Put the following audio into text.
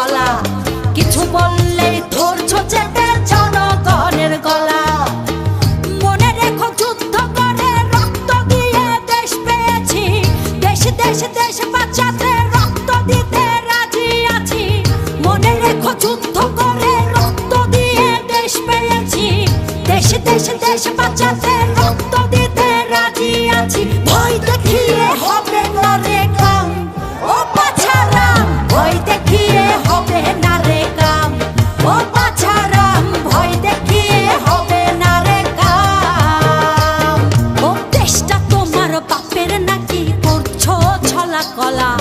গলা, কিছু বললেই ধরছো চেপে জনগণের গলা। মনে রেখো যুদ্ধ করে রক্ত দিয়ে দেশ পেয়েছি, দেশ দেশ দেশ বাঁচাতে রক্ত দিতে রাজি আছি। মনে রেখো যুদ্ধ করে রক্ত দিয়ে দেশ পেয়েছি, দেশ দেশ দেশ বাঁচাতে রক্ত দিতে রাজি আছি। ভয় দেখিয়ে হবে না রে কাম, ও বাছারাম, ভয় দেখিয়ে হবে না রে কাম, ও বাছারাম, ভয় দেখিয়ে হবে না রে কাম। ও দেশটা তোমার বাপের নাকি করছো ছলা কলা।